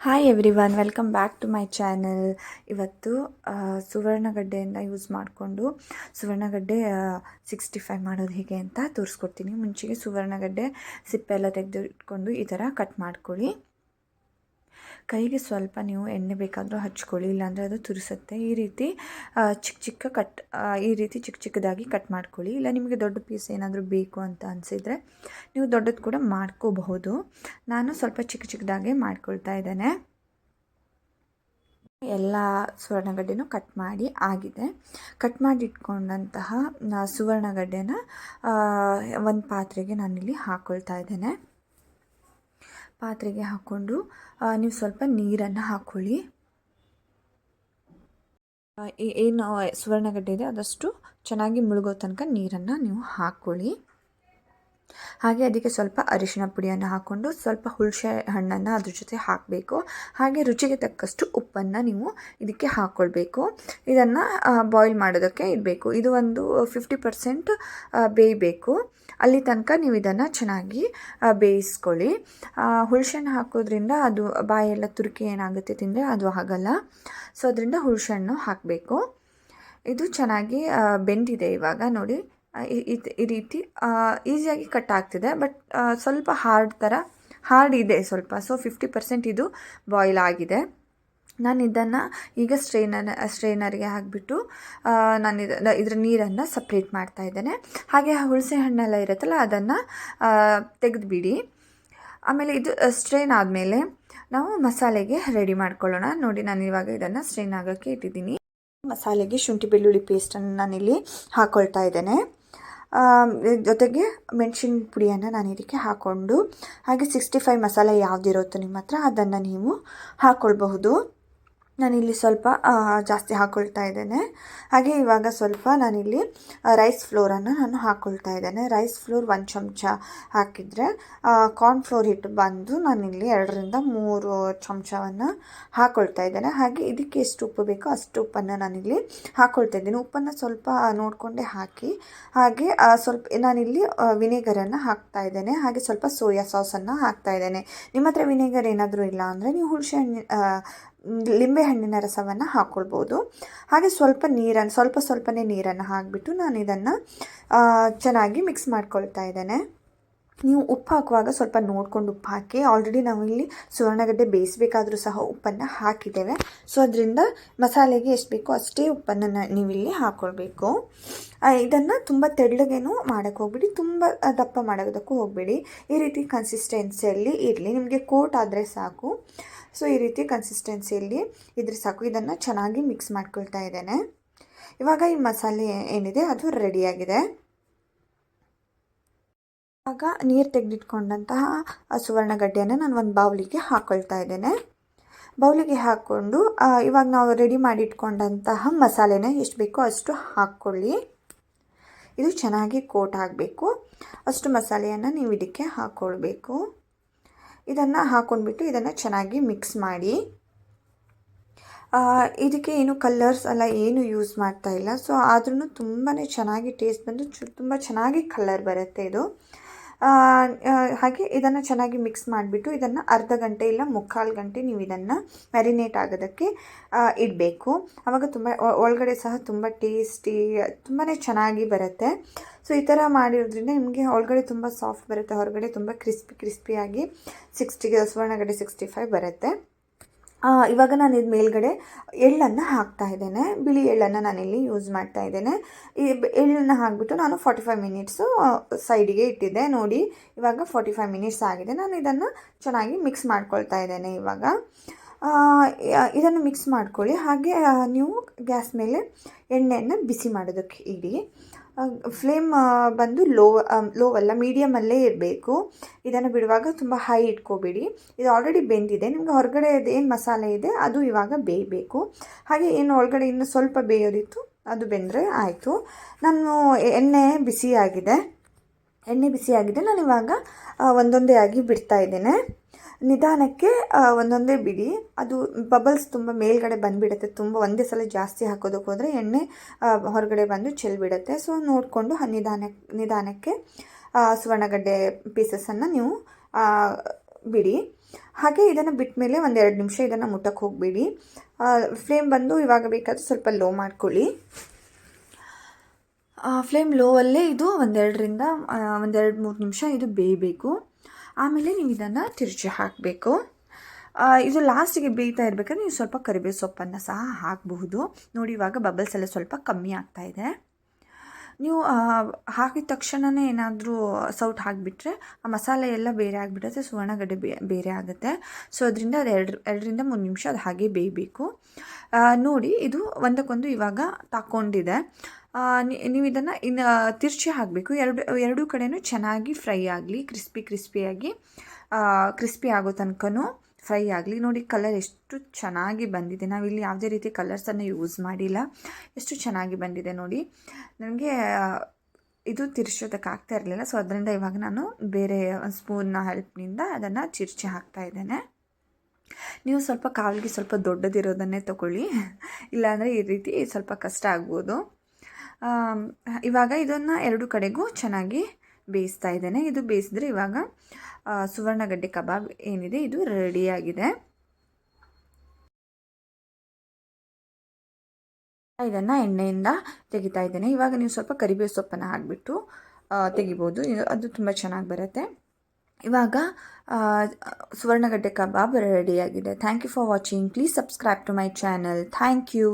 Hi everyone, welcome back to my channel. ಇವತ್ತು ಸುವರ್ಣಗಡ್ಡೆಯಿಂದ use ಮಾಡಿಕೊಂಡು ಸುವರ್ಣಗಡ್ಡೆ 65 ಮಾಡೋದು ಹೇಗೆ ಅಂತ ತೋರಿಸ್ಕೊಡ್ತೀನಿ. ಮುಂಚೆಗೆ ಸುವರ್ಣಗಡ್ಡೆ ಸಿಪ್ಪೆ ಎಲ್ಲ ತೆಗೆದು ಇಟ್ಕೊಂಡು ಈ ಥರ ಕಟ್ ಮಾಡ್ಕೊಳ್ಳಿ. ಕೈಗೆ ಸ್ವಲ್ಪ ನೀವು ಎಣ್ಣೆ ಬೇಕಾದರೂ ಹಚ್ಕೊಳ್ಳಿ, ಇಲ್ಲಾಂದರೆ ಅದು ತುರಿಸುತ್ತೆ. ಈ ರೀತಿ ಚಿಕ್ಕ ಚಿಕ್ಕದಾಗಿ ಕಟ್ ಮಾಡ್ಕೊಳ್ಳಿ. ಇಲ್ಲ ನಿಮಗೆ ದೊಡ್ಡ ಪೀಸ್ ಏನಾದರೂ ಬೇಕು ಅಂತ ಅನಿಸಿದರೆ ನೀವು ದೊಡ್ಡದು ಕೂಡ ಮಾಡ್ಕೋಬಹುದು. ನಾನು ಸ್ವಲ್ಪ ಚಿಕ್ಕದಾಗೆ ಮಾಡ್ಕೊಳ್ತಾ ಇದ್ದೇನೆ. ಎಲ್ಲ ಸುವರ್ಣಗಡ್ಡೆನೂ ಕಟ್ ಮಾಡಿ ಆಗಿದೆ. ಕಟ್ ಮಾಡಿ ಇಟ್ಕೊಂಡಂತಹ ಸುವರ್ಣಗಡ್ಡೆನ ಒಂದು ಪಾತ್ರೆಗೆ ನಾನಿಲ್ಲಿ ಹಾಕ್ಕೊಳ್ತಾ ಇದ್ದೇನೆ. ಪಾತ್ರೆಗೆ ಹಾಕ್ಕೊಂಡು ನೀವು ಸ್ವಲ್ಪ ನೀರನ್ನು ಹಾಕ್ಕೊಳ್ಳಿ. ಏನು ಸುವರ್ಣಗಡ್ಡೆ ಇದೆ ಅದಷ್ಟು ಚೆನ್ನಾಗಿ ಮುಳುಗೋ ತನಕ ನೀರನ್ನು ನೀವು ಹಾಕ್ಕೊಳ್ಳಿ. ಹಾಗೆ ಅದಕ್ಕೆ ಸ್ವಲ್ಪ ಅರಿಶಿಣ ಪುಡಿಯನ್ನು ಹಾಕ್ಕೊಂಡು ಸ್ವಲ್ಪ ಹುಣಸೆ ಹಣ್ಣನ್ನು ಅದ್ರ ಜೊತೆ ಹಾಕಬೇಕು. ಹಾಗೆ ರುಚಿಗೆ ತಕ್ಕಷ್ಟು ಉಪ್ಪನ್ನು ನೀವು ಇದಕ್ಕೆ ಹಾಕ್ಕೊಳ್ಬೇಕು. ಇದನ್ನು ಬಾಯ್ಲ್ ಮಾಡೋದಕ್ಕೆ ಇಡಬೇಕು. ಇದು ಒಂದು 50% ಬೇಯಬೇಕು. ಅಲ್ಲಿ ತನಕ ನೀವು ಇದನ್ನು ಚೆನ್ನಾಗಿ ಬೇಯಿಸ್ಕೊಳ್ಳಿ. ಹುಣಸೆ ಹಣ್ಣು ಹಾಕೋದ್ರಿಂದ ಅದು ಬಾಯೆಲ್ಲ ತುರುಕಿ ಏನಾಗುತ್ತೆ ತಿಂದರೆ ಅದು ಆಗಲ್ಲ. ಸೊ ಅದರಿಂದ ಹುಣಸೆ ಹಣ್ಣು ಹಾಕಬೇಕು. ಇದು ಚೆನ್ನಾಗಿ ಬೆಂದಿದೆ. ಇವಾಗ ನೋಡಿ ಈ ರೀತಿ ಈಸಿಯಾಗಿ ಕಟ್ ಆಗ್ತಿದೆ, ಬಟ್ ಸ್ವಲ್ಪ ಹಾರ್ಡ್ ಇದೆ ಸ್ವಲ್ಪ. ಸೊ 50% ಇದು ಬಾಯ್ಲ್ ಆಗಿದೆ. ನಾನು ಇದನ್ನು ಈಗ ಸ್ಟ್ರೈನರ್ಗೆ ಹಾಕಿಬಿಟ್ಟು ನಾನು ಇದರ ನೀರನ್ನು ಸಪ್ರೇಟ್ ಮಾಡ್ತಾ ಇದ್ದೇನೆ. ಹಾಗೆ ಹುಣಸೆ ಹಣ್ಣೆಲ್ಲ ಇರುತ್ತಲ್ಲ ಅದನ್ನು ತೆಗೆದುಬಿಡಿ. ಆಮೇಲೆ ಇದು ಸ್ಟ್ರೈನ್ ಆದಮೇಲೆ ನಾವು ಮಸಾಲೆಗೆ ರೆಡಿ ಮಾಡ್ಕೊಳ್ಳೋಣ. ನೋಡಿ, ನಾನು ಇವಾಗ ಇದನ್ನು ಸ್ಟ್ರೈನ್ ಆಗೋಕ್ಕೆ ಇಟ್ಟಿದ್ದೀನಿ. ಮಸಾಲೆಗೆ ಶುಂಠಿ ಬೆಳ್ಳುಳ್ಳಿ ಪೇಸ್ಟನ್ನು ನಾನಿಲ್ಲಿ ಹಾಕ್ಕೊಳ್ತಾ ಇದ್ದೇನೆ. ಜೊತೆಗೆ ಮೆಣಸಿನ ಪುಡಿಯನ್ನು ನಾನು ಇದಕ್ಕೆ ಹಾಕ್ಕೊಂಡು, ಹಾಗೆ 65 ಮಸಾಲೆ ಯಾವುದಿರುತ್ತೋ ನಿಮ್ಮ ಹತ್ರ ಅದನ್ನು ನೀವು ಹಾಕ್ಕೊಳ್ಬಹುದು. ನಾನಿಲ್ಲಿ ಸ್ವಲ್ಪ ಜಾಸ್ತಿ ಹಾಕ್ಕೊಳ್ತಾ ಇದ್ದೇನೆ. ಹಾಗೆ ಇವಾಗ ಸ್ವಲ್ಪ ನಾನಿಲ್ಲಿ ರೈಸ್ ಫ್ಲೋರನ್ನು ನಾನು ಹಾಕ್ಕೊಳ್ತಾ ಇದ್ದೇನೆ. ರೈಸ್ ಫ್ಲೋರ್ 1 ಚಮಚ ಹಾಕಿದರೆ ಕಾರ್ನ್ಫ್ಲೋರ್ ಹಿಟ್ಟು ಬಂದು ನಾನಿಲ್ಲಿ 2-3 ಚಮಚವನ್ನು ಹಾಕ್ಕೊಳ್ತಾ ಇದ್ದೇನೆ. ಹಾಗೆ ಇದಕ್ಕೆ ಎಷ್ಟು ಉಪ್ಪು ಬೇಕೋ ಅಷ್ಟು ಉಪ್ಪನ್ನು ನಾನಿಲ್ಲಿ ಹಾಕ್ಕೊಳ್ತಾ ಇದ್ದೀನಿ. ಉಪ್ಪನ್ನು ಸ್ವಲ್ಪ ನೋಡಿಕೊಂಡೇ ಹಾಕಿ. ಹಾಗೆ ಸ್ವಲ್ಪ ನಾನಿಲ್ಲಿ ವಿನೆಗರನ್ನು ಹಾಕ್ತಾ ಇದ್ದೇನೆ. ಹಾಗೆ ಸ್ವಲ್ಪ ಸೋಯಾ ಸಾಸನ್ನು ಹಾಕ್ತಾ ಇದ್ದೇನೆ. ನಿಮ್ಮ ಹತ್ರ ವಿನೆಗರ್ ಏನಾದರೂ ಇಲ್ಲ ಅಂದರೆ ನೀವು ಲಿಂಬೆ ಹಣ್ಣಿನ ರಸವನ್ನು ಹಾಕ್ಕೊಳ್ಬೋದು. ಹಾಗೆ ಸ್ವಲ್ಪನೇ ನೀರನ್ನು ಹಾಕಿಬಿಟ್ಟು ನಾನು ಇದನ್ನು ಚೆನ್ನಾಗಿ ಮಿಕ್ಸ್ ಮಾಡ್ಕೊಳ್ತಾ ಇದ್ದೇನೆ. ನೀವು ಉಪ್ಪು ಹಾಕುವಾಗ ಸ್ವಲ್ಪ ನೋಡಿಕೊಂಡು ಉಪ್ಪು ಹಾಕಿ. ಆಲ್ರೆಡಿ ನಾವು ಇಲ್ಲಿ ಸುವರ್ಣಗಡ್ಡೆ ಬೇಯಿಸಬೇಕಾದ್ರೂ ಸಹ ಉಪ್ಪನ್ನು ಹಾಕಿದ್ದೇವೆ. ಸೊ ಅದರಿಂದ ಮಸಾಲೆಗೆ ಎಷ್ಟು ಬೇಕೋ ಅಷ್ಟೇ ಉಪ್ಪನ್ನು ನೀವಿಲ್ಲಿ ಹಾಕ್ಕೊಳ್ಬೇಕು. ಇದನ್ನು ತುಂಬ ತೆಳ್ಳಗೇನು ಮಾಡೋಕ್ಕೆ ಹೋಗ್ಬಿಡಿ, ತುಂಬ ದಪ್ಪ ಮಾಡೋದಕ್ಕೂ ಹೋಗಬೇಡಿ. ಈ ರೀತಿ ಕನ್ಸಿಸ್ಟೆನ್ಸಿಯಲ್ಲಿ ಇರಲಿ, ನಿಮಗೆ ಕೋಟ್ ಆದರೆ ಸಾಕು. ಸೊ ಈ ರೀತಿ ಕನ್ಸಿಸ್ಟೆನ್ಸಿಯಲ್ಲಿ ಇದ್ರೆ ಸಾಕು. ಇದನ್ನು ಚೆನ್ನಾಗಿ ಮಿಕ್ಸ್ ಮಾಡ್ಕೊಳ್ತಾ ಇದ್ದೇನೆ. ಇವಾಗ ಈ ಮಸಾಲೆ ಏನಿದೆ ಅದು ರೆಡಿಯಾಗಿದೆ. ಇವಾಗ ನೀರು ತೆಗೆದಿಟ್ಕೊಂಡಂತಹ ಸುವರ್ಣಗಡ್ಡೆಯನ್ನು ನಾನು ಒಂದು ಬೌಲಿಗೆ ಹಾಕ್ಕೊಳ್ತಾ ಇದ್ದೇನೆ. ಬೌಲಿಗೆ ಹಾಕ್ಕೊಂಡು ಇವಾಗ ನಾವು ರೆಡಿ ಮಾಡಿಟ್ಕೊಂಡಂತಹ ಮಸಾಲೆನ ಎಷ್ಟು ಬೇಕೋ ಅಷ್ಟು ಹಾಕ್ಕೊಳ್ಳಿ. ಇದು ಚೆನ್ನಾಗಿ ಕೋಟ್ ಆಗಬೇಕು. ಅಷ್ಟು ಮಸಾಲೆಯನ್ನು ನೀವು ಇದಕ್ಕೆ ಹಾಕ್ಕೊಳ್ಬೇಕು. ಇದನ್ನು ಹಾಕ್ಕೊಂಡ್ಬಿಟ್ಟು ಇದನ್ನು ಚೆನ್ನಾಗಿ ಮಿಕ್ಸ್ ಮಾಡಿ. ಇದಕ್ಕೆ ಏನು ಕಲರ್ಸ್ ಎಲ್ಲ ಏನು ಯೂಸ್ ಮಾಡ್ತಾ ಇಲ್ಲ. ಸೊ ಆದ್ರೂ ತುಂಬಾ ಚೆನ್ನಾಗಿ ಟೇಸ್ಟ್ ಬಂದು ತುಂಬ ಚೆನ್ನಾಗಿ ಕಲರ್ ಬರುತ್ತೆ ಇದು. ಹಾಗೆ ಇದನ್ನು ಚೆನ್ನಾಗಿ ಮಿಕ್ಸ್ ಮಾಡಿಬಿಟ್ಟು ಇದನ್ನು ಅರ್ಧ ಗಂಟೆ ಇಲ್ಲ 3/4 ಗಂಟೆ ನೀವು ಇದನ್ನು ಮ್ಯಾರಿನೇಟ್ ಆಗೋದಕ್ಕೆ ಇಡಬೇಕು. ಆವಾಗ ತುಂಬ ಒಳಗಡೆ ಸಹ ತುಂಬ ಟೇಸ್ಟಿ ತುಂಬಾ ಚೆನ್ನಾಗಿ ಬರುತ್ತೆ. ಸೊ ಈ ಥರ ಮಾಡಿರೋದ್ರಿಂದ ನಿಮಗೆ ಒಳಗಡೆ ತುಂಬ ಸಾಫ್ಟ್ ಬರುತ್ತೆ, ಹೊರಗಡೆ ತುಂಬ ಕ್ರಿಸ್ಪಿಯಾಗಿ ಸುವರ್ಣಗಡ್ಡೆ 65 ಬರುತ್ತೆ. ಇವಾಗ ನಾನು ಇದು ಮೇಲ್ಗಡೆ ಎಳ್ಳನ್ನು ಹಾಕ್ತಾ ಇದ್ದೇನೆ. ಬಿಳಿ ಎಳ್ಳನ್ನು ನಾನಿಲ್ಲಿ ಯೂಸ್ ಮಾಡ್ತಾ ಇದ್ದೇನೆ. ಈ ಎಳ್ಳನ್ನು ಹಾಕಿಬಿಟ್ಟು ನಾನು 45 ಮಿನಿಟ್ಸು ಸೈಡಿಗೆ ಇಟ್ಟಿದ್ದೆ. ನೋಡಿ, ಇವಾಗ 45 ಮಿನಿಟ್ಸ್ ಆಗಿದೆ. ನಾನು ಇದನ್ನು ಚೆನ್ನಾಗಿ ಮಿಕ್ಸ್ ಮಾಡ್ಕೊಳ್ತಾ ಇದ್ದೇನೆ. ಇವಾಗ ಇದನ್ನು ಮಿಕ್ಸ್ ಮಾಡ್ಕೊಳ್ಳಿ. ಹಾಗೆ ನೀವು ಗ್ಯಾಸ್ ಮೇಲೆ ಎಣ್ಣೆಯನ್ನು ಬಿಸಿ ಮಾಡೋದಕ್ಕೆ ಇಡಿ. ಫ್ಲೇಮ್ ಬಂದು ಲೋ ಅಲ್ಲ, ಮೀಡಿಯಮಲ್ಲೇ ಇರಬೇಕು. ಇದನ್ನು ಬಿಡುವಾಗ ತುಂಬ ಹೈ ಇಟ್ಕೋಬೇಡಿ. ಇದು ಆಲ್ರೆಡಿ ಬೆಂದಿದೆ. ನಿಮಗೆ ಹೊರಗಡೆ ಏನು ಮಸಾಲೆ ಇದೆ ಅದು ಇವಾಗ ಬೇಯಬೇಕು. ಹಾಗೆ ಏನು ಒಳಗಡೆ ಇನ್ನು ಸ್ವಲ್ಪ ಬೇಯೋದಿತ್ತು ಅದು ಬೆಂದರೆ ಆಯಿತು. ನಾನು ಎಣ್ಣೆ ಬಿಸಿಯಾಗಿದೆ. ನಾನು ಇವಾಗ ಒಂದೊಂದೇ ಆಗಿ ಬಿಡ್ತಾ ಇದ್ದೇನೆ. ನಿಧಾನಕ್ಕೆ ಒಂದೊಂದೇ ಬಿಡಿ. ಅದು ಬಬಲ್ಸ್ ತುಂಬ ಮೇಲ್ಗಡೆ ಬಂದುಬಿಡುತ್ತೆ. ತುಂಬ ಒಂದೇ ಸಲ ಜಾಸ್ತಿ ಹಾಕೋದಕ್ಕೆ ಹೋದರೆ ಎಣ್ಣೆ ಹೊರಗಡೆ ಬಂದು ಚೆಲ್ಬಿಡುತ್ತೆ. ಸೊ ನೋಡಿಕೊಂಡು ನಿಧಾನಕ್ಕೆ ಸುವರ್ಣಗಡ್ಡೆ ಪೀಸಸನ್ನು ನೀವು ಬಿಡಿ. ಹಾಗೆ ಇದನ್ನು ಬಿಟ್ಟ ಮೇಲೆ ಒಂದು 2 ನಿಮಿಷ ಇದನ್ನು ಮುಟ್ಟಕ್ಕೆ ಹೋಗಬೇಡಿ. ಫ್ಲೇಮ್ ಬಂದು ಇವಾಗ ಬೇಕಾದರೆ ಸ್ವಲ್ಪ ಲೋ ಮಾಡ್ಕೊಳ್ಳಿ. ಫ್ಲೇಮ್ ಲೋವಲ್ಲೇ ಇದು 2-3 ನಿಮಿಷ ಇದು ಬೇಯಬೇಕು. ಆಮೇಲೆ ನೀವು ಇದನ್ನು ತಿರುಚಿ ಹಾಕಬೇಕು. ಇದು ಲಾಸ್ಟಿಗೆ ಬೇಯ್ತಾ ಇರಬೇಕಾದ್ರೆ ನೀವು ಸ್ವಲ್ಪ ಕರಿಬೇವು ಸೊಪ್ಪನ್ನು ಸಹ ಹಾಕಬಹುದು. ನೋಡಿ, ಇವಾಗ ಬಬಲ್ಸ್ ಎಲ್ಲ ಸ್ವಲ್ಪ ಕಮ್ಮಿ ಆಗ್ತಾ ಇದೆ. ನೀವು ಹಾಕಿದ ತಕ್ಷಣವೇ ಏನಾದರೂ ಸೌಟ್ ಹಾಕಿಬಿಟ್ರೆ ಆ ಮಸಾಲೆ ಎಲ್ಲ ಬೇರೆ ಆಗಿಬಿಡುತ್ತೆ, ಸುವರ್ಣಗಡ್ಡೆ ಬೇರೆ ಆಗುತ್ತೆ. ಸೊ ಅದರಿಂದ ಅದು 2-3 ನಿಮಿಷ ಅದು ಹಾಗೆ ಬೇಯಬೇಕು. ನೋಡಿ, ಇದು ಒಂದಕ್ಕೊಂದು ಇವಾಗ ತಾಕೊಂಡಿದೆ. ನೀವು ಇದನ್ನು ಇನ್ನು ತಿರ್ಚಿ ಹಾಕಬೇಕು. ಎರಡೂ ಕಡೆಯೂ ಚೆನ್ನಾಗಿ ಫ್ರೈ ಆಗಲಿ, ಕ್ರಿಸ್ಪಿ ಆಗೋ ತನಕನೂ ಫ್ರೈ ಆಗಲಿ. ನೋಡಿ, ಕಲರ್ ಎಷ್ಟು ಚೆನ್ನಾಗಿ ಬಂದಿದೆ. ನಾವಿಲ್ಲಿ ಯಾವುದೇ ರೀತಿ ಕಲರ್ಸನ್ನು ಯೂಸ್ ಮಾಡಿಲ್ಲ. ಎಷ್ಟು ಚೆನ್ನಾಗಿ ಬಂದಿದೆ ನೋಡಿ. ನನಗೆ ಇದು ತಿರ್ಸೋದಕ್ಕಾಗ್ತಾ ಇರಲಿಲ್ಲ, ಸೊ ಅದರಿಂದ ಇವಾಗ ನಾನು ಬೇರೆ ಒಂದು ಸ್ಪೂನ್ನ ಹೆಲ್ಪ್ನಿಂದ ಅದನ್ನು ತಿರ್ಚಿ ಹಾಕ್ತಾ ಇದ್ದೇನೆ. ನೀವು ಸ್ವಲ್ಪ ಕಾವಿಗೆ ಸ್ವಲ್ಪ ದೊಡ್ಡದಿರೋದನ್ನೇ ತೊಗೊಳ್ಳಿ, ಇಲ್ಲಾಂದರೆ ಈ ರೀತಿ ಸ್ವಲ್ಪ ಕಷ್ಟ ಆಗ್ಬೋದು. ಇವಾಗ ಇದನ್ನು 2 ಕಡೆಗೂ ಚೆನ್ನಾಗಿ ಬೇಯಿಸ್ತಾ ಇದ್ದೇನೆ. ಇದು ಬೇಯಿಸಿದ್ರೆ ಇವಾಗ ಸುವರ್ಣಗಡ್ಡೆ ಕಬಾಬ್ ಏನಿದೆ ಇದು ರೆಡಿಯಾಗಿದೆ. ಇದನ್ನು ಎಣ್ಣೆಯಿಂದ ತೆಗಿತಾ ಇದ್ದೇನೆ. ಇವಾಗ ನೀವು ಸ್ವಲ್ಪ ಕರಿಬೇವು ಸೊಪ್ಪನ್ನು ಹಾಕಿಬಿಟ್ಟು ತೆಗಿಬೋದು, ಅದು ತುಂಬ ಚೆನ್ನಾಗಿ ಬರುತ್ತೆ. ಇವಾಗ ಸುವರ್ಣಗಡ್ಡೆ ಕಬಾಬ್ ರೆಡಿಯಾಗಿದೆ. Thank you for watching. Please subscribe to my channel. Thank you.